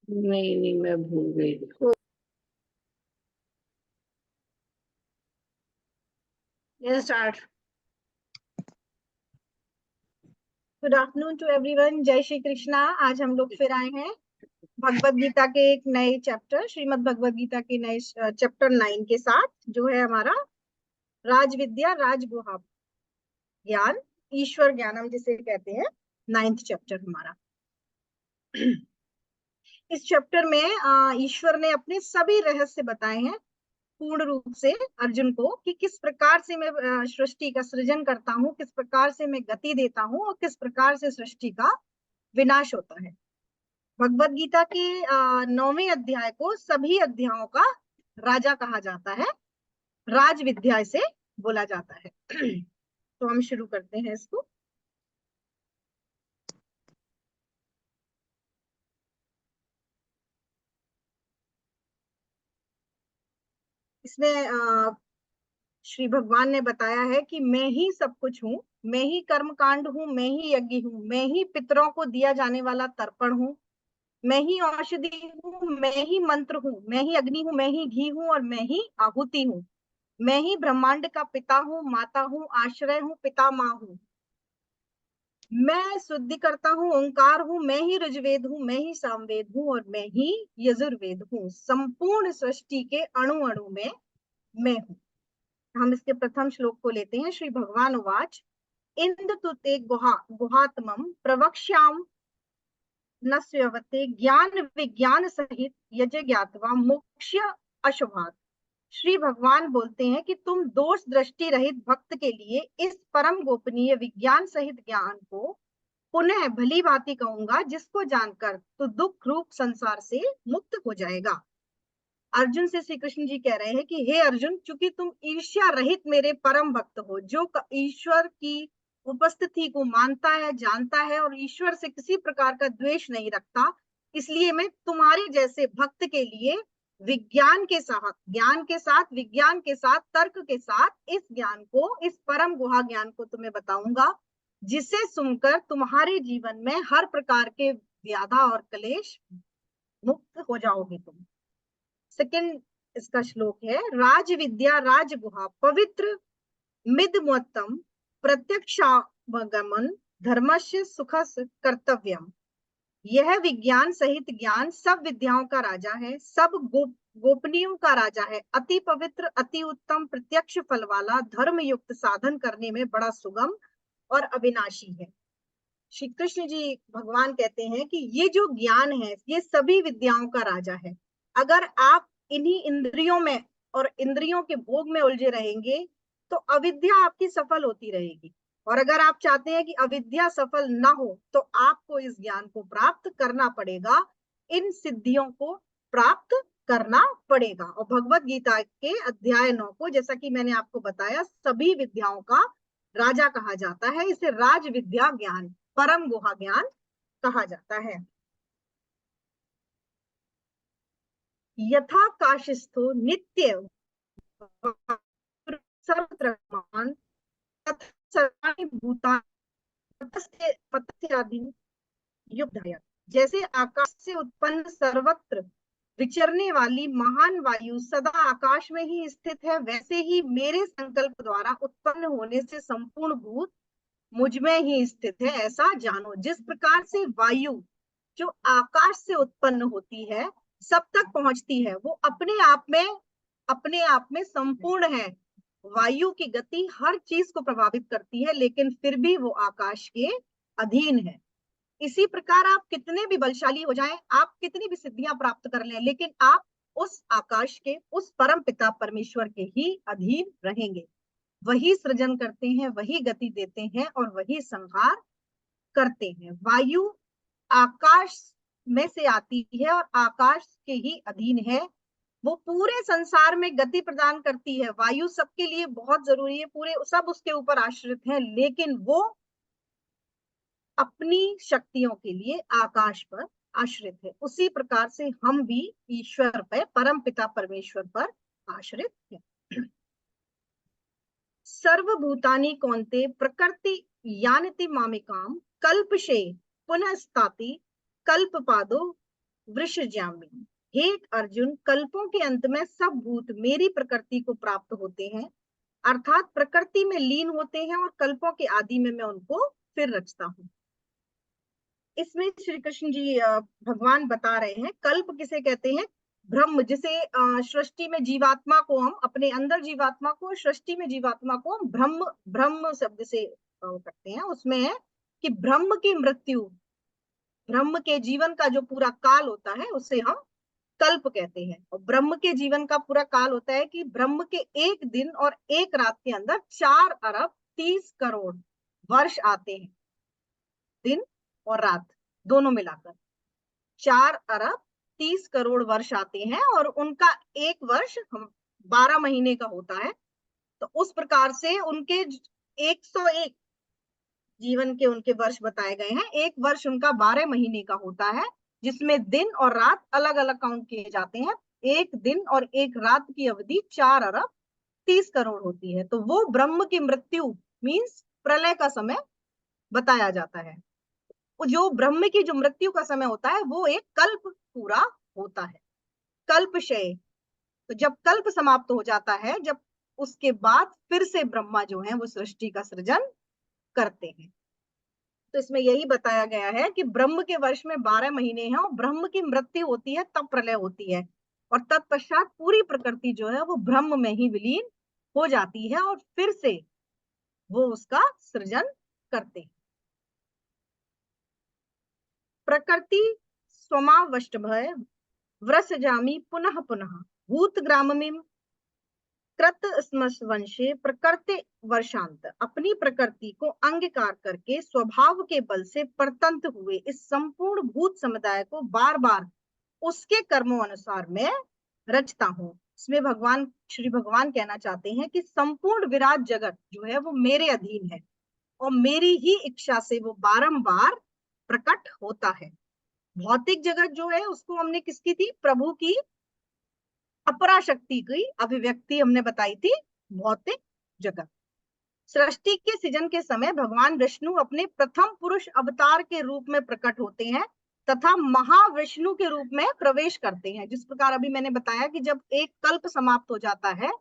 नहीं नहीं, मैं भूल गई। Start. Good afternoon to everyone. जय श्री कृष्णा। आज हम लोग फिर आए हैं भगवत गीता के एक नए चैप्टर, श्रीमद् भगवत गीता के नए चैप्टर 9 के साथ, जो है हमारा राज विद्या राज गुहा ज्ञान, ईश्वर ज्ञान हम जिसे कहते हैं। 9th चैप्टर हमारा। इस चैप्टर में ईश्वर ने अपने सभी रहस्य बताए हैं पूर्ण रूप से अर्जुन को, कि किस प्रकार से मैं सृष्टि का सृजन करता हूँ, किस प्रकार से मैं गति देता हूँ और किस प्रकार से सृष्टि का विनाश होता है। भगवत गीता के 9वें अध्याय को सभी अध्यायों का राजा कहा जाता है, राज विद्या से बोला जाता है। तो हम शुरू करते हैं इसको। इसमें श्री भगवान ने बताया है कि मैं ही सब कुछ हूँ, मैं ही कर्म कांड हूँ, मैं ही यज्ञ हूँ, मैं ही पितरों को दिया जाने वाला तर्पण हूँ, मैं ही औषधि हूँ, मैं ही मंत्र हूँ, मैं ही अग्नि हूँ, मैं ही घी हूँ और मैं ही आहुति हूँ, मैं ही ब्रह्मांड का पिता हूँ, माता हूँ, आश्रय हूँ, पिता माँ हूँ, मैं शुद्धि करता हूँ, ओंकार हूँ, मैं ही ऋग्वेद हूँ, मैं ही सामवेद हूँ और मैं ही यजुर्वेद हूँ। संपूर्ण सृष्टि के अणु अणु में मैं हूँ। हम इसके प्रथम श्लोक को लेते हैं। श्री भगवान उवाच इंद तुते गुहात्मम प्रवक्ष्याम न स्यवते ज्ञान विज्ञान सहित यज ज्ञातवा मोक्ष्य अशुभात्। श्री भगवान बोलते हैं कि तुम दोष दृष्टि रहित भक्त के लिए इस परम गोपनीय विज्ञान सहित ज्ञान को पुनः भली भांति कहूंगा, जिसको जानकर तो दुख रूप संसार से मुक्त हो जाएगा। अर्जुन से श्री कृष्ण जी कह रहे हैं कि हे अर्जुन, चूंकि तुम ईर्ष्या रहित मेरे परम भक्त हो, जो ईश्वर की उपस्थिति को मानता है, जानता है और ईश्वर से किसी प्रकार का द्वेष नहीं रखता, इसलिए मैं तुम्हारे जैसे भक्त के लिए विज्ञान के साथ, ज्ञान के साथ, विज्ञान के साथ, तर्क के साथ इस ज्ञान को, इस परम गुहा ज्ञान को तुम्हें बताऊंगा, जिसे सुनकर तुम्हारे जीवन में हर प्रकार के व्याधा और क्लेश मुक्त हो जाओगे तुम। सेकंड इसका श्लोक है, राज विद्या राज गुहा पवित्र मिद मोत्तम प्रत्यक्षावगमन धर्मस्य सुखस कर्तव्यम। यह विज्ञान सहित ज्ञान सब विद्याओं का राजा है, सब गोपनीयों का राजा है, अति पवित्र, अति उत्तम, प्रत्यक्ष फल वाला, धर्म युक्त, साधन करने में बड़ा सुगम और अविनाशी है। श्री कृष्ण जी भगवान कहते हैं कि ये जो ज्ञान है, ये सभी विद्याओं का राजा है। अगर आप इन्हीं इंद्रियों में और इंद्रियों के भोग में उलझे रहेंगे तो अविद्या आपकी सफल होती रहेगी, और अगर आप चाहते हैं कि अविद्या सफल ना हो तो आपको इस ज्ञान को प्राप्त करना पड़ेगा, इन सिद्धियों को प्राप्त करना पड़ेगा। और भगवत गीता के अध्याय 9 को, जैसा कि मैंने आपको बताया, सभी विद्याओं का राजा कहा जाता है। इसे राज विद्या ज्ञान, परम गुहा ज्ञान कहा जाता है। यथा काशिस्थो नित्य सर्वत्रमान तथा सर्वाणि भूतानि पतस्यादि युक्तया। जैसे आकाश से उत्पन्न सर्वत्र विचरने वाली महान वायु सदा आकाश में ही स्थित है, वैसे ही मेरे संकल्प द्वारा उत्पन्न होने से संपूर्ण भूत मुझ में ही स्थित है, ऐसा जानो। जिस प्रकार से वायु जो आकाश से उत्पन्न होती है, सब तक पहुंचती है, वो अपने आप में संपूर्ण है। वायु की गति हर चीज को प्रभावित करती है, लेकिन फिर भी वो आकाश के अधीन है। इसी प्रकार आप कितने भी बलशाली हो जाएं, आप कितनी भी सिद्धियां प्राप्त कर लें, लेकिन आप उस आकाश के, उस परम पिता परमेश्वर के ही अधीन रहेंगे। वही सृजन करते हैं, वही गति देते हैं और वही संहार करते हैं। वायु आकाश में से आती है और आकाश के ही अधीन है। वो पूरे संसार में गति प्रदान करती है। वायु सबके लिए बहुत जरूरी है, पूरे सब उसके ऊपर आश्रित है, लेकिन वो अपनी शक्तियों के लिए आकाश पर आश्रित है। उसी प्रकार से हम भी ईश्वर पर, परम पिता परमेश्वर पर आश्रित है। सर्वभूतानि कौन्ते प्रकृति यानति मामिकाम कल्पशे पुनः स्थाति कल्पपादो वृषजामि। हे अर्जुन, कल्पों के अंत में सब भूत मेरी प्रकृति को प्राप्त होते हैं, अर्थात प्रकृति में लीन होते हैं, और कल्पों के आदि में मैं उनको फिर रचता हूँ। इसमें श्री कृष्ण जी भगवान बता रहे हैं कल्प किसे कहते हैं। ब्रह्म, जिसे सृष्टि में जीवात्मा को हम अपने अंदर जीवात्मा को, सृष्टि में जीवात्मा को हम ब्रह्म ब्रह्म शब्द से करते हैं। उसमें है कि ब्रह्म की मृत्यु, ब्रह्म के जीवन का जो पूरा काल होता है उसे हम कल्प कहते हैं। और ब्रह्म के जीवन का पूरा काल होता है कि ब्रह्म के एक दिन और एक रात के अंदर 4 अरब 30 करोड़ वर्ष आते हैं। दिन और रात दोनों मिलाकर 4 अरब 30 करोड़ वर्ष आते हैं, और उनका एक वर्ष 12 महीने का होता है। तो उस प्रकार से उनके 101 जीवन के उनके वर्ष बताए गए हैं। एक वर्ष उनका 12 महीने का होता है, जिसमें दिन और रात अलग अलग काउंट किए जाते हैं। एक दिन और एक रात की अवधि 4 अरब 30 करोड़ होती है। तो वो ब्रह्म की मृत्यु मीन्स प्रलय का समय बताया जाता है। जो ब्रह्म की जो मृत्यु का समय होता है वो एक कल्प पूरा होता है, कल्पक्षय। तो जब कल्प समाप्त हो जाता है, जब उसके बाद फिर से ब्रह्मा जो है वो सृष्टि का सृजन करते हैं। तो इसमें यही बताया गया है कि ब्रह्म के वर्ष में 12 महीने हैं, और ब्रह्म की मृत्यु होती है तब प्रलय होती है, और तत्पश्चात पूरी प्रकृति जो है वो ब्रह्म में ही विलीन हो जाती है, और फिर से वो उसका सृजन करते हैं। प्रकृति स्वमावष्टभय व्रसजामि पुनः पुनः भूतग्राममिं कृत स्मशवंशे प्रकृति वर्षांत। अपनी प्रकृति को अंगीकार करके स्वभाव के बल से परतंत्र हुए इस संपूर्ण भूत समुदाय को बार बार उसके कर्मों अनुसार मैं रचता हूँ। इसमें भगवान श्री भगवान कहना चाहते हैं कि संपूर्ण विराट जगत जो है वो मेरे अधीन है, और मेरी ही इच्छा से वो बारंबार प्रकट होता है। भौतिक जगत जो है उसको हमने किसकी थी, प्रभु की अपरा शक्ति की अभिव्यक्ति हमने बताई थी, भौतिक जगत। सृष्टि के सृजन के समय भगवान विष्णु अपने प्रथम पुरुष अवतार के रूप में प्रकट होते हैं तथा महाविष्णु के रूप में प्रवेश करते हैं। जिस प्रकार अभी मैंने बताया कि जब एक कल्प समाप्त हो जाता है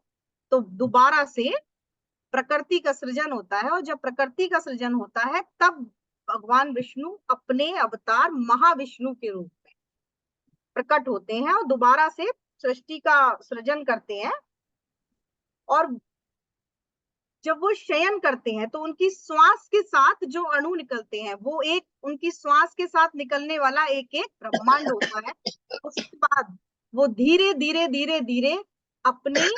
तो दोबारा से प्रकृति का सृजन होता है, और जब प्रकृति का सृजन होता है तब भगवान विष्णु अपने अवतार महाविष्णु के रूप में प्रकट होते हैं और दोबारा से सृष्टि का सृजन करते हैं। और जब वो शयन करते हैं तो उनकी श्वास के साथ जो अणु निकलते हैं वो एक उनकी श्वास के साथ निकलने वाला एक एक ब्रह्मांड होता है। उसके बाद वो धीरे धीरे धीरे धीरे अपने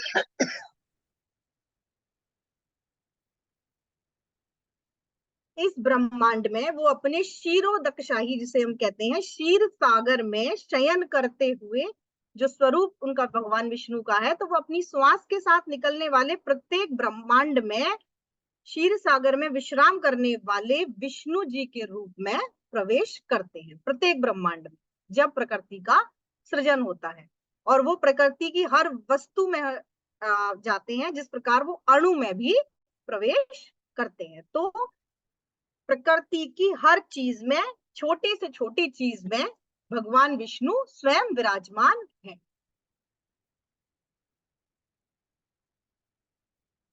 इस ब्रह्मांड में वो अपने क्षीरोदकशाही जिसे हम कहते हैं क्षीर सागर में शयन करते हुए जो स्वरूप उनका भगवान विष्णु का है, तो वो अपनी श्वास के साथ निकलने वाले प्रत्येक ब्रह्मांड में क्षीर सागर में विश्राम करने वाले विष्णु जी के रूप में प्रवेश करते हैं प्रत्येक ब्रह्मांड में जब प्रकृति का सृजन होता है। और वो प्रकृति की हर वस्तु में जाते हैं, जिस प्रकार वो अणु में भी प्रवेश करते हैं। तो प्रकृति की हर चीज में, छोटी से छोटी चीज में भगवान विष्णु स्वयं विराजमान है।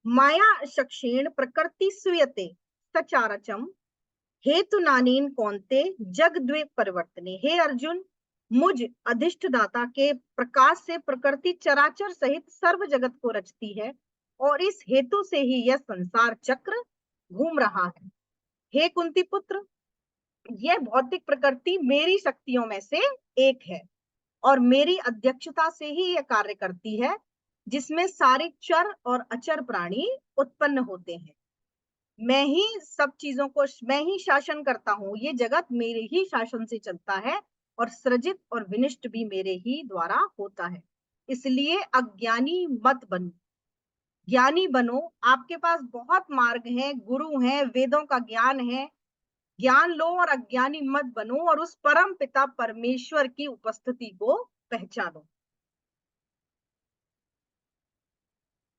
माया चक्षेण प्रकृति सुयते सचारचम हेतु नानीन कौनते जग द्वे परिवर्तने। हे अर्जुन, मुझ अधिष्ठदाता के प्रकाश से प्रकृति चराचर सहित सर्व जगत को रचती है, और इस हेतु से ही यह संसार चक्र घूम रहा है। हे कुंती पुत्र, यह भौतिक प्रकृति मेरी शक्तियों में से एक है, और मेरी अध्यक्षता से ही यह कार्य करती है, जिसमें सारे चर और अचर प्राणी उत्पन्न होते हैं। मैं ही सब चीजों को, मैं ही शासन करता हूँ। ये जगत मेरे ही शासन से चलता है, और सृजित और विनिष्ट भी मेरे ही द्वारा होता है। इसलिए अज्ञानी मत बनो, ज्ञानी बनो। आपके पास बहुत मार्ग है, गुरु हैं, वेदों का ज्ञान है, ज्ञान लो और अज्ञानी मत बनो, और उस परम पिता परमेश्वर की उपस्थिति को पहचानो।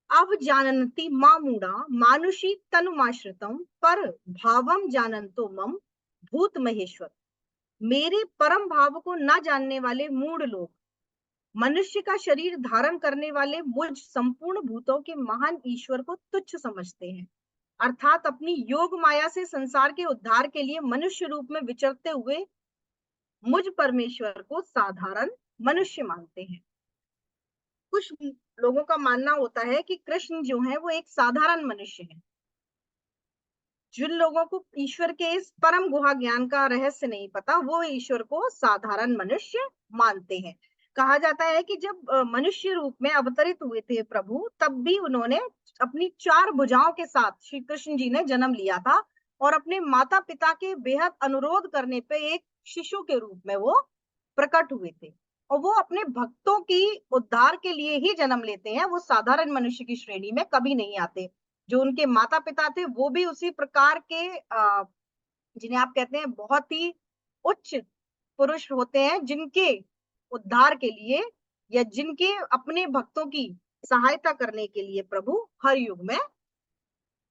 अब जानन्ति मामूढ़ा मानुषी तनुमाश्रितम पर भावम जानन्तो मम भूत महेश्वर। मेरे परम भाव को न जानने वाले मूढ़ लोग मनुष्य का शरीर धारण करने वाले मुझ संपूर्ण भूतों के महान ईश्वर को तुच्छ समझते हैं, अर्थात अपनी योग माया से संसार के उद्धार के लिए मनुष्य रूप में विचरते हुए मुझ परमेश्वर को साधारण मनुष्य मानते हैं। कुछ लोगों का मानना होता है कि कृष्ण जो है वो एक साधारण मनुष्य है। जिन लोगों को ईश्वर के इस परम गुहा ज्ञान का रहस्य नहीं पता, वो ईश्वर को साधारण मनुष्य मानते हैं। कहा जाता है कि जब मनुष्य रूप में अवतरित हुए थे प्रभु, तब भी उन्होंने अपनी 4 भुजाओं के साथ श्री कृष्ण जी ने जन्म लिया था और अपने माता पिता के बेहद अनुरोध करने पे एक शिशु के रूप में वो प्रकट हुए थे। और वो अपने भक्तों की उद्धार के लिए ही जन्म लेते हैं, वो साधारण मनुष्य की श्रेणी में कभी नहीं आते। जो उनके माता पिता थे वो भी उसी प्रकार के जिन्हें आप कहते हैं बहुत ही उच्च पुरुष होते हैं, जिनके उद्धार के लिए या जिनके अपने भक्तों की सहायता करने के लिए प्रभु हर युग में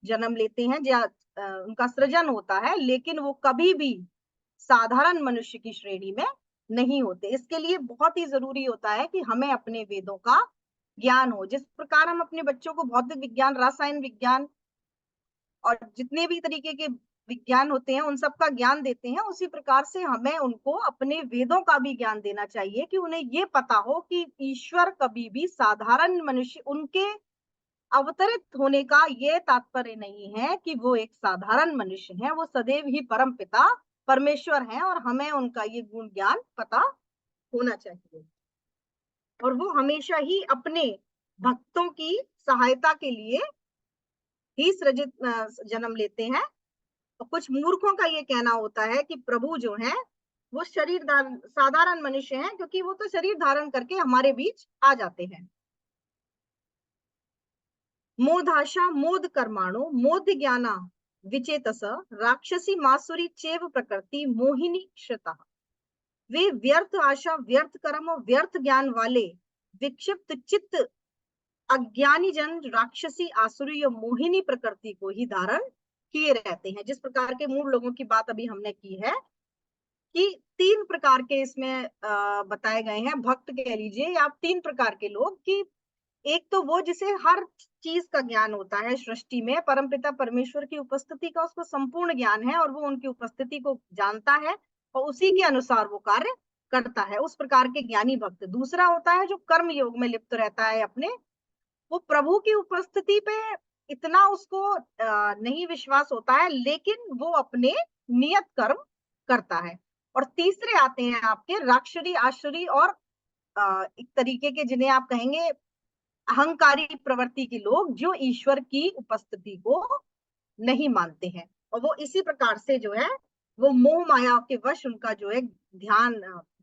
जन्म लेते हैं या उनका सृजन होता है, लेकिन वो कभी भी साधारण मनुष्य की श्रेणी में नहीं होते। इसके लिए बहुत ही जरूरी होता है कि हमें अपने वेदों का ज्ञान हो। जिस प्रकार हम अपने बच्चों को भौतिक विज्ञान, रसायन विज्ञान और जितने भी तरीके के विज्ञान होते हैं उन सब का ज्ञान देते हैं, उसी प्रकार से हमें उनको अपने वेदों का भी ज्ञान देना चाहिए कि उन्हें ये पता हो कि ईश्वर कभी भी साधारण मनुष्य, उनके अवतरित होने का ये तात्पर्य नहीं है कि वो एक साधारण मनुष्य है, वो सदैव ही परम पिता परमेश्वर हैं और हमें उनका ये गुण ज्ञान पता होना चाहिए। और वो हमेशा ही अपने भक्तों की सहायता के लिए ही सृजित जन्म लेते हैं। और कुछ मूर्खों का ये कहना होता है कि प्रभु जो है वो साधारण मनुष्य हैं, क्योंकि वो तो शरीर धारण करके हमारे बीच आ जाते हैं। मोधाशा मोद कर्माणो मोद ज्ञाना विचेतस राक्षसी मासुरी चेव प्रकृति मोहिनी श्रुता। वे व्यर्थ आशा, व्यर्थ कर्म और व्यर्थ ज्ञान वाले विक्षिप्त चित्त अज्ञानी जन राक्षसी, आसुरी और मोहिनी प्रकृति को ही धारण किए रहते हैं। जिस प्रकार के मूल लोगों की बात अभी हमने की है कि 3 प्रकार के इसमें बताए गए हैं, भक्त कह लीजिए या आप 3 प्रकार के लोग। कि एक तो वो जिसे हर चीज का ज्ञान होता है सृष्टि में, परमपिता परमेश्वर की उपस्थिति का उसको संपूर्ण ज्ञान है और वो उनकी उपस्थिति को जानता है और उसी के अनुसार वो कार्य करता है, उस प्रकार के ज्ञानी भक्त। दूसरा होता है जो कर्म योग में लिप्त रहता है अपने, वो प्रभु की उपस्थिति पे इतना उसको नहीं विश्वास होता है, लेकिन वो अपने नियत कर्म करता है। और तीसरे आते हैं आपके राक्षरी, आश्री और एक तरीके के जिन्हें आप कहेंगे अहंकारी प्रवृत्ति के लोग, जो ईश्वर की उपस्थिति को नहीं मानते हैं। और वो इसी प्रकार से जो है वो मोह माया के वश उनका जो है ध्यान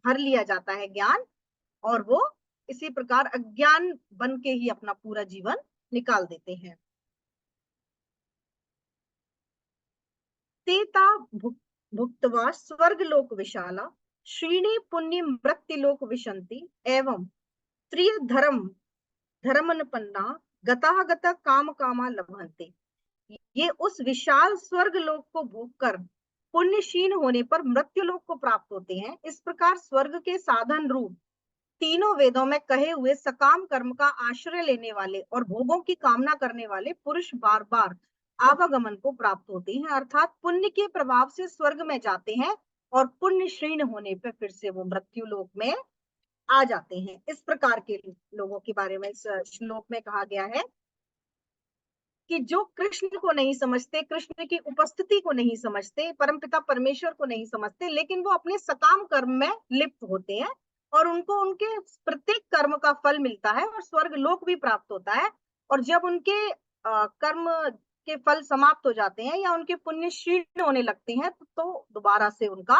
भर लिया जाता है ज्ञान, और वो इसी प्रकार अज्ञान बन के ही अपना पूरा जीवन निकाल देते हैं। तेता भुक्तवा स्वर्ग लोक विशाला श्रीणी पुण्य मृत्यु लोक विशंति एवं त्रिय धर्म धर्मनपन्ना गता गता काम कामा लभंते। ये उस विशाल स्वर्ग लोक को भोगकर पुण्यशीन होने पर मृत्यु लोक को प्राप्त होते हैं। इस प्रकार स्वर्ग के साधन रूप तीनों वेदों में कहे हुए सकाम कर्म का आश्रय लेने वाले और भोगों की कामना करने वाले पुरुष बार बार आवागमन को प्राप्त होते हैं, अर्थात पुण्य के प्रभाव से स्वर्ग में जाते हैं और पुण्य क्षीण होने पर फिर से वो मृत्यु लोक में आ जाते हैं। इस प्रकार के लोगों के बारे में इस श्लोक में कहा गया है कि जो कृष्ण को नहीं समझते, कृष्ण की उपस्थिति को नहीं समझते, परमपिता परमेश्वर को नहीं समझते, लेकिन वो अपने सकाम कर्म में लिप्त होते हैं और उनको उनके प्रत्येक कर्म का फल मिलता है और स्वर्ग लोक भी प्राप्त होता है। और जब उनके कर्म के फल समाप्त हो जाते हैं या उनके पुण्य क्षीण होने लगते हैं तो दोबारा से उनका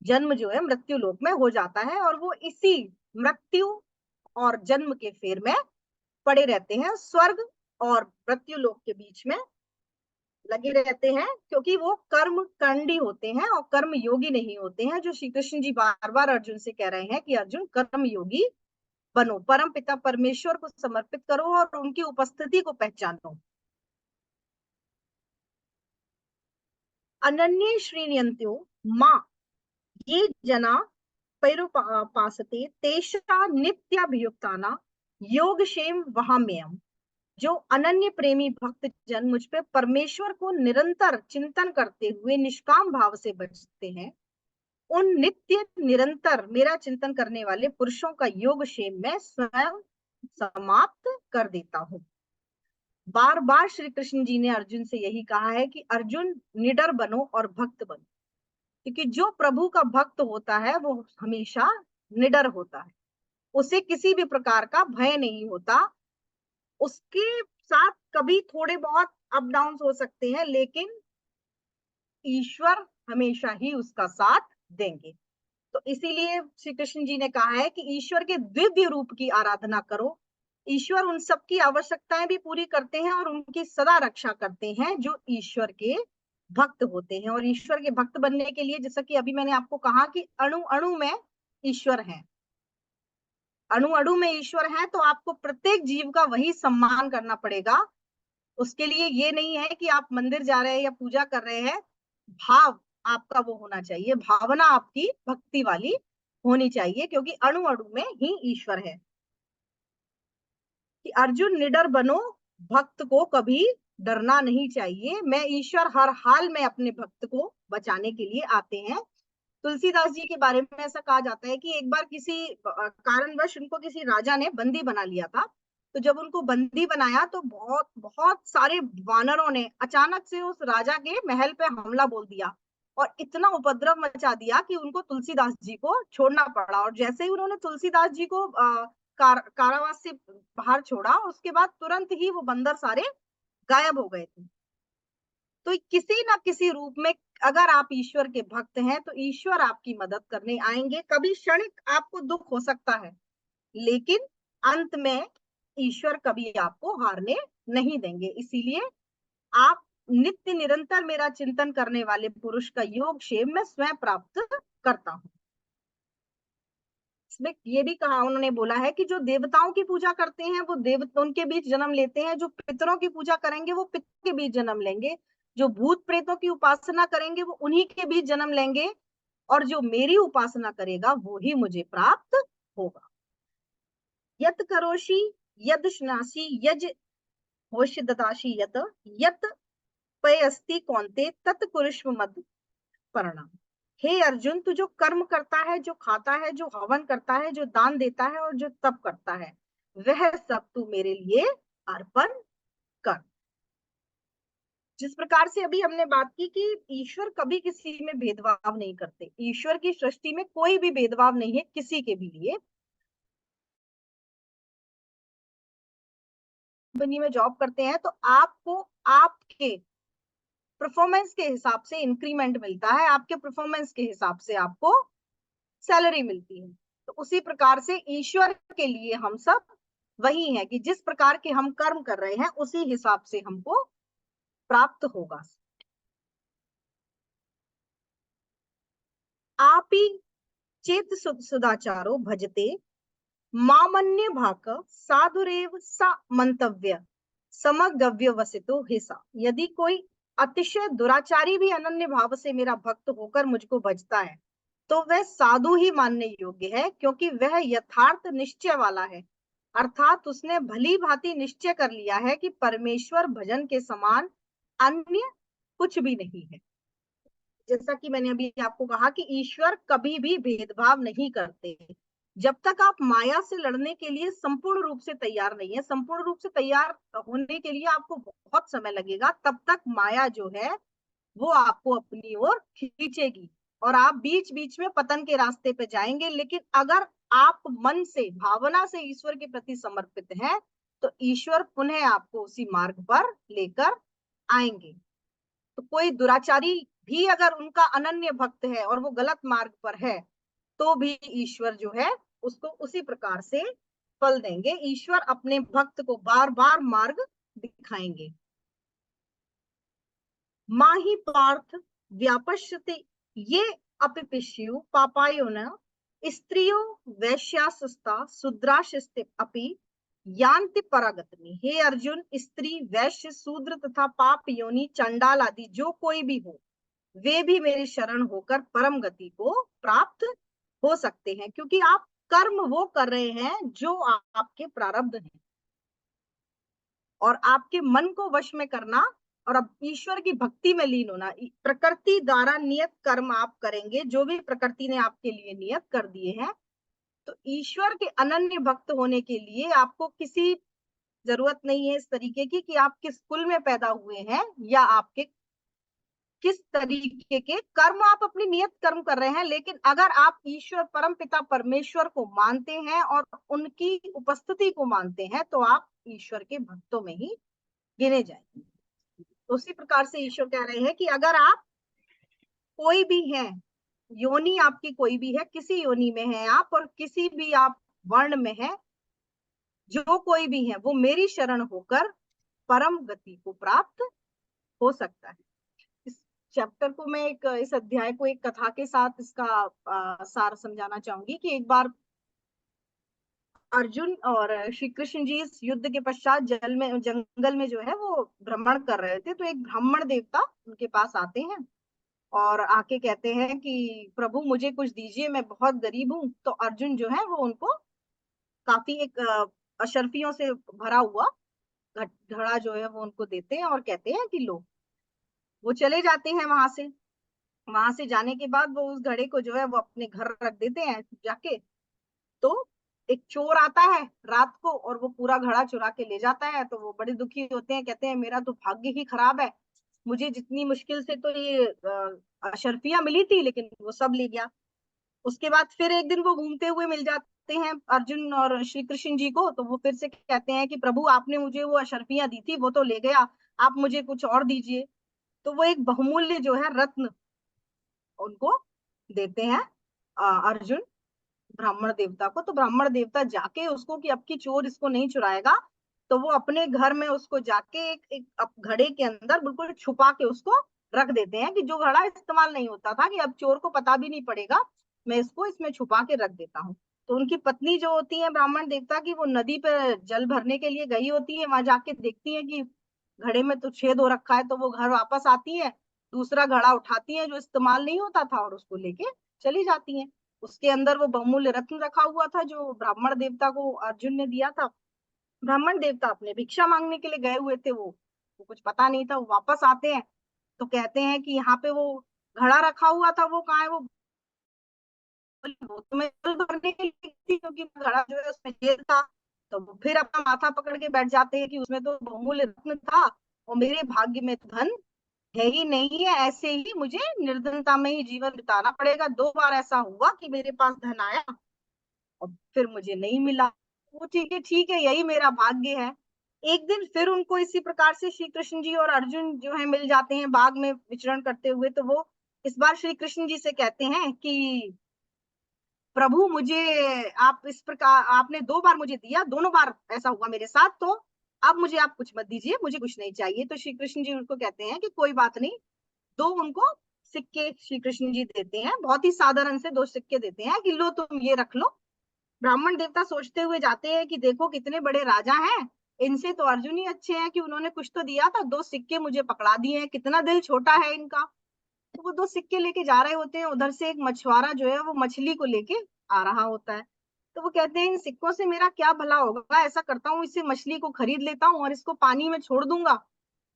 जन्म जो है मृत्यु लोक में हो जाता है और वो इसी मृत्यु और जन्म के फेर में पड़े रहते हैं, स्वर्ग और मृत्यु लोक के बीच में लगे रहते हैं, क्योंकि वो कर्म कांडी होते हैं और कर्म योगी नहीं होते हैं। जो श्री कृष्ण जी बार बार अर्जुन से कह रहे हैं कि अर्जुन कर्म योगी बनो, परम पिता परमेश्वर को समर्पित करो और उनकी उपस्थिति को पहचानो। अनन्य श्रीनियंत्यो माँ ये जना पैरुपासते तेषा नित्याभियुक्ताना योगक्षेम वहाम्यहम्। जो अनन्य प्रेमी भक्त जन मुझ पे परमेश्वर को निरंतर चिंतन करते हुए निष्काम भाव से बचते हैं, उन नित्य निरंतर मेरा चिंतन करने वाले पुरुषों का योग क्षेम मैं स्वयं समाप्त कर देता हूँ। बार बार श्री कृष्ण जी ने अर्जुन से यही कहा है कि अर्जुन निडर बनो और भक्त बनो, क्योंकि जो प्रभु का भक्त होता है वो हमेशा निडर होता है, उसे किसी भी प्रकार का भय नहीं होता। उसके साथ कभी थोड़े बहुत अप डाउन हो सकते हैं, लेकिन ईश्वर हमेशा ही उसका साथ देंगे। तो इसीलिए श्री कृष्ण जी ने कहा है कि ईश्वर के दिव्य रूप की आराधना करो। ईश्वर उन सबकी आवश्यकताएं भी पूरी करते हैं और उनकी सदा रक्षा करते हैं जो ईश्वर के भक्त होते हैं। और ईश्वर के भक्त बनने के लिए, जैसा कि अभी मैंने आपको कहा कि अणु अणु में ईश्वर है, अणु अणु में ईश्वर है, तो आपको प्रत्येक जीव का वही सम्मान करना पड़ेगा। उसके लिए ये नहीं है कि आप मंदिर जा रहे हैं या पूजा कर रहे हैं, भाव आपका वो होना चाहिए, भावना आपकी भक्ति वाली होनी चाहिए, क्योंकि अणु अणु में ही ईश्वर है। कि अर्जुन निडर बनो, भक्त को कभी डरना नहीं चाहिए। मैं ईश्वर हर हाल में अपने भक्त को बचाने के लिए आते हैं। तुलसीदास जी के बारे में ऐसा कहा जाता है कि एक बार किसी कारणवश उनको किसी राजा ने बंदी बना लिया था। तो जब उनको बंदी बनाया तो बहुत बहुत सारे वानरों ने अचानक से उस राजा के महल पे हमला बोल दिया और इतना उपद्रव मचा दिया कि उनको तुलसीदास जी को छोड़ना पड़ा। और जैसे ही उन्होंने तुलसीदास जी को कारावास से बाहर छोड़ा, उसके बाद तुरंत ही वो बंदर सारे गायब हो गए थे। तो किसी ना किसी रूप में अगर आप ईश्वर के भक्त हैं तो ईश्वर आपकी मदद करने आएंगे। कभी क्षणिक आपको दुख हो सकता है, लेकिन अंत में ईश्वर कभी आपको हारने नहीं देंगे। इसीलिए आप नित्य निरंतर मेरा चिंतन करने वाले पुरुष का योग क्षेम मैं स्वयं प्राप्त करता हूँ। इसमें ये भी कहा, उन्होंने बोला है कि जो देवताओं की पूजा करते हैं वो देवता उनके बीच जन्म लेते हैं, जो पितरों की पूजा करेंगे वो पितरों के बीच जन्म लेंगे, जो भूत प्रेतों की उपासना करेंगे वो उन्हीं के बीच जन्म लेंगे, और जो मेरी उपासना करेगा वो ही मुझे प्राप्त होगा। यत करोषि यद श्नासि यज होश ददासि यत पयस्ति कौन्ते तत् कुरुष्व मद परिणाम। हे अर्जुन, तू जो कर्म करता है, जो खाता है, जो हवन करता है, जो दान देता है और जो तप करता है, वह सब तू मेरे लिए अर्पण कर। जिस प्रकार से अभी हमने बात की कि ईश्वर कभी किसी में भेदभाव नहीं करते, ईश्वर की सृष्टि में कोई भी भेदभाव नहीं है किसी के भी लिए। कंपनी में जॉब करते हैं तो आपको आपके परफॉर्मेंस के हिसाब से इंक्रीमेंट मिलता है, आपके परफॉर्मेंस के हिसाब से आपको सैलरी मिलती है। तो उसी प्रकार से ईश्वर के लिए हम सब वही है कि जिस प्रकार के हम कर्म कर रहे हैं उसी हिसाब से हमको प्राप्त होगा। आप ही चेत सुदाचारो भजते मामन्य भाक साधुरेव सा मंतव्य समगव्य वसितो हिसा। यदि कोई अतिशय दुराचारी भी अनन्य भाव से मेरा भक्त होकर मुझको भजता है तो वह साधु ही मानने योग्य है, क्योंकि वह यथार्थ निश्चय वाला है। अर्थात उसने भली भांति निश्चय कर लिया है कि परमेश्वर भजन के समान अन्य कुछ भी नहीं है। जैसा कि मैंने अभी आपको कहा कि ईश्वर कभी भी भेदभाव नहीं करते। जब तक आप माया से लड़ने के लिए संपूर्ण रूप से तैयार नहीं है, संपूर्ण रूप से तैयार होने के लिए आपको बहुत समय लगेगा, तब तक माया जो है वो आपको अपनी ओर खींचेगी और आप बीच बीच में पतन के रास्ते पे जाएंगे। लेकिन अगर आप मन से भावना से ईश्वर के प्रति समर्पित हैं तो ईश्वर पुनः आपको उसी मार्ग पर लेकर आएंगे। तो कोई दुराचारी भी अगर उनका अनन्य भक्त है और वो गलत मार्ग पर है तो भी ईश्वर जो है उसको उसी प्रकार से फल देंगे। ईश्वर अपने भक्त को बार बार मार्ग दिखाएंगे। माही पार्थ व्यापश्यते ये अपिपिष्यु पापायो न स्त्रियो वैश्यासुस्ता शूद्राशिस्ते अपि यान्ति परागतिमी। हे अर्जुन, स्त्री, वैश्य, शूद्र तथा पाप योनि, चंडाल आदि जो कोई भी हो, वे भी मेरी शरण होकर परम गति को प्राप्त हो सकते हैं, क्योंकि आप कर्म वो कर रहे हैं जो आपके प्रारब्ध हैं। और आपके मन को वश में करना और अब ईश्वर की भक्ति में लीन होना, प्रकृति द्वारा नियत कर्म आप करेंगे, जो भी प्रकृति ने आपके लिए नियत कर दिए हैं। तो ईश्वर के अनन्य भक्त होने के लिए आपको किसी जरूरत नहीं है इस तरीके की कि आप किस कुल में पैदा हुए हैं या आपके किस तरीके के कर्म आप अपनी नियत कर्म कर रहे हैं। लेकिन अगर आप ईश्वर परम पिता परमेश्वर को मानते हैं और उनकी उपस्थिति को मानते हैं, तो आप ईश्वर के भक्तों में ही गिने जाएंगे। तो उसी प्रकार से ईश्वर कह रहे हैं कि अगर आप कोई भी हैं, योनि आपकी कोई भी है, किसी योनि में है आप और किसी भी आप वर्ण में है, जो कोई भी है वो मेरी शरण होकर परम गति को प्राप्त हो सकता है। इस चैप्टर को मैं इस अध्याय को एक कथा के साथ इसका सार समझाना चाहूंगी कि एक बार अर्जुन और श्री कृष्ण जी इस युद्ध के पश्चात जंगल में जो है वो भ्रमण कर रहे थे। तो एक ब्राह्मण देवता उनके पास आते हैं और आके कहते हैं कि प्रभु मुझे कुछ दीजिए, मैं बहुत गरीब हूँ। तो अर्जुन जो है वो उनको काफी एक अशर्फियों से भरा हुआ घड़ा जो है वो उनको देते हैं और कहते हैं कि लो। वो चले जाते हैं वहां से जाने के बाद वो उस घड़े को जो है वो अपने घर रख देते हैं जाके। तो एक चोर आता है रात को और वो पूरा घड़ा चुरा के ले जाता है। तो वो बड़े दुखी होते हैं, कहते हैं मेरा तो भाग्य ही खराब है, मुझे जितनी मुश्किल से तो ये अशर्फियां मिली थी लेकिन वो सब ले गया। उसके बाद फिर एक दिन वो घूमते हुए मिल जाते हैं अर्जुन और श्री कृष्ण जी को। तो वो फिर से कहते हैं कि प्रभु आपने मुझे वो अशर्फियां दी थी वो तो ले गया, आप मुझे कुछ और दीजिए। तो वो एक बहुमूल्य जो है रत्न उनको देते हैं अर्जुन ब्राह्मण देवता को। तो ब्राह्मण देवता जाके उसको कि अब की चोर इसको नहीं चुराएगा, तो वो अपने घर में उसको जाके एक घड़े के अंदर बिल्कुल छुपा के उसको रख देते हैं कि जो घड़ा इस्तेमाल नहीं होता था, कि अब चोर को पता भी नहीं पड़ेगा, मैं इसको इसमें छुपा के रख देता हूँ। तो उनकी पत्नी जो होती है ब्राह्मण देवता की, वो नदी पे जल भरने के लिए गई होती है, वहां जाके देखती है कि घड़े में तो छेद हो रखा है। तो वो घर वापस आती है, दूसरा घड़ा उठाती है जो इस्तेमाल नहीं होता था और उसको लेके चली जाती है। उसके अंदर वो बहुमूल्य रत्न रखा हुआ था जो ब्राह्मण देवता को अर्जुन ने दिया था। ब्राह्मण देवता अपने भिक्षा मांगने के लिए गए हुए थे, वो कुछ पता नहीं था। वो वापस आते हैं तो कहते हैं कि यहाँ पे वो घड़ा रखा हुआ था, वो कहाँ है? वो तो मैं जल भरने के लिए थी, क्योंकि घड़ा जो है उसमें जेल था। तो वो फिर अपना माथा पकड़ के बैठ जाते हैं कि उसमें तो बहुमूल्य रत्न था और मेरे भाग्य में धन है ही नहीं है, ऐसे ही मुझे निर्धनता में ही जीवन बिताना पड़ेगा। 2 बार ऐसा हुआ कि मेरे पास धन आया और फिर मुझे नहीं मिला। वो ठीक है, यही मेरा भाग्य है। एक दिन फिर उनको इसी प्रकार से श्री कृष्ण जी और अर्जुन जो है मिल जाते हैं बाग में विचरण करते हुए। तो वो इस बार श्री कृष्ण जी से कहते हैं कि प्रभु मुझे आप इस प्रकार, आपने 2 बार मुझे दिया, दोनों बार ऐसा हुआ मेरे साथ, तो अब मुझे आप कुछ मत दीजिए, मुझे कुछ नहीं चाहिए। तो श्री कृष्ण जी उनको कहते हैं कि कोई बात नहीं। दो उनको सिक्के श्री कृष्ण जी देते हैं, बहुत ही साधारण से 2 सिक्के देते हैं कि लो तुम ये रख लो। ब्राह्मण देवता सोचते हुए जाते हैं कि देखो कितने बड़े राजा हैं, इनसे तो अर्जुन ही अच्छे हैं कि उन्होंने कुछ तो दिया था, 2 सिक्के मुझे पकड़ा दिए हैं, कितना दिल छोटा है इनका। तो वो 2 सिक्के लेके जा रहे होते हैं, उधर से एक मछुआरा जो है वो मछली को लेके आ रहा होता है। तो वो कहते हैं इन सिक्कों से मेरा क्या भला होगा, ऐसा करता हूँ इसे मछली को खरीद लेता हूँ और इसको पानी में छोड़ दूंगा,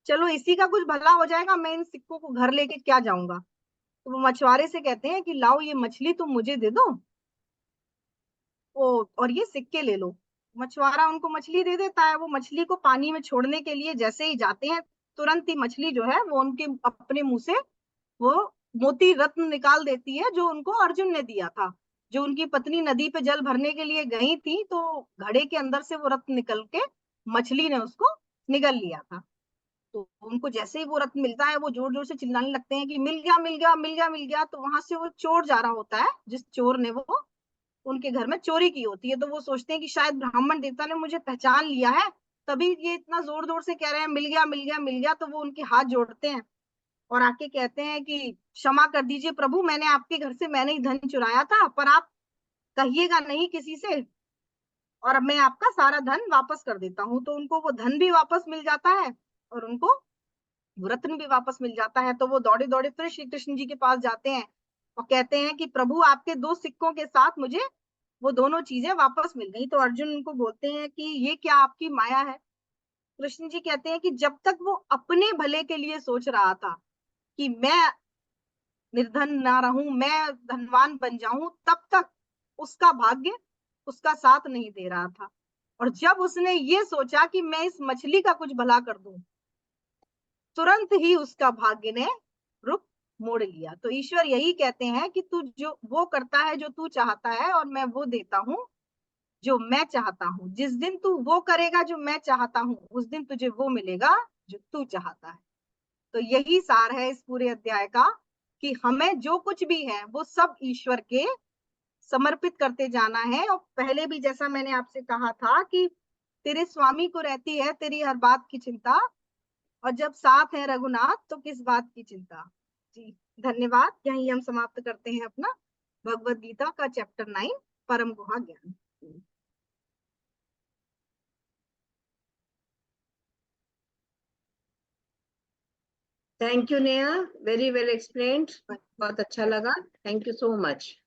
चलो इसी का कुछ भला हो जाएगा, मैं इन सिक्कों को घर लेके क्या जाऊंगा। तो वो मछुआरे से कहते हैं कि लाओ ये मछली तुम मुझे दे दो वो, और ये सिक्के ले लो। मछुआरा उनको मछली दे देता है। वो मछली को पानी में छोड़ने के लिए जैसे ही जाते हैं, तुरंत ही मछली जो है वो उनके अपने मुंह से वो मोती रत्न निकाल देती है जो उनको अर्जुन ने दिया था। जो उनकी पत्नी नदी पे जल भरने के लिए गई थी, तो घड़े के अंदर से वो रत्न निकल के मछली ने उसको निगल लिया था। तो उनको जैसे ही वो रत्न मिलता है, वो जोर जोर से चिल्लाने लगते हैं कि मिल गया मिल गया मिल गया मिल गया। तो वहां से वो चोर जा रहा होता है, जिस चोर ने वो उनके घर में चोरी की होती है। तो वो सोचते हैं कि शायद ब्राह्मण देवता ने मुझे पहचान लिया है, तभी ये इतना जोर जोर से कह रहे हैं मिल गया मिल गया मिल गया। तो वो उनके हाथ जोड़ते हैं और आके कहते हैं कि क्षमा कर दीजिए प्रभु, मैंने आपके घर से मैंने ही धन चुराया था, पर आप कहिएगा नहीं किसी से, और अब मैं आपका सारा धन वापस कर देता हूँ। तो उनको वो धन भी वापस मिल जाता है और उनको रत्न भी वापस मिल जाता है, तो वो दौड़े दौड़े फिर श्री कृष्ण जी के पास जाते हैं और कहते हैं कि प्रभु आपके 2 सिक्कों के साथ मुझे वो दोनों चीजें वापस मिल गई। तो अर्जुन उनको बोलते हैं कि ये क्या आपकी माया है। कृष्ण जी कहते हैं कि जब तक वो अपने भले के लिए सोच रहा था कि मैं निर्धन ना रहूं, मैं धनवान बन जाऊं, तब तक उसका भाग्य उसका साथ नहीं दे रहा था। और जब उसने ये सोचा कि मैं इस मछली का कुछ भला कर दूं, तुरंत ही उसका भाग्य ने रुख मोड़ लिया। तो ईश्वर यही कहते हैं कि तू जो वो करता है जो तू चाहता है, और मैं वो देता हूँ जो मैं चाहता हूँ। जिस दिन तू वो करेगा जो मैं चाहता हूँ, उस दिन तुझे वो मिलेगा जो तू चाहता है। तो यही सार है इस पूरे अध्याय का, कि हमें जो कुछ भी है वो सब ईश्वर के समर्पित करते जाना है। और पहले भी जैसा मैंने आपसे कहा था कि तेरे स्वामी को रहती है तेरी हर बात की चिंता, और जब साथ है रघुनाथ तो किस बात की चिंता। जी धन्यवाद। यहीं हम समाप्त करते हैं अपना भगवद गीता का चैप्टर 9 परम गुहा ज्ञान। Thank you Neha, very well explained, बहुत अच्छा लगा, थैंक यू सो मच।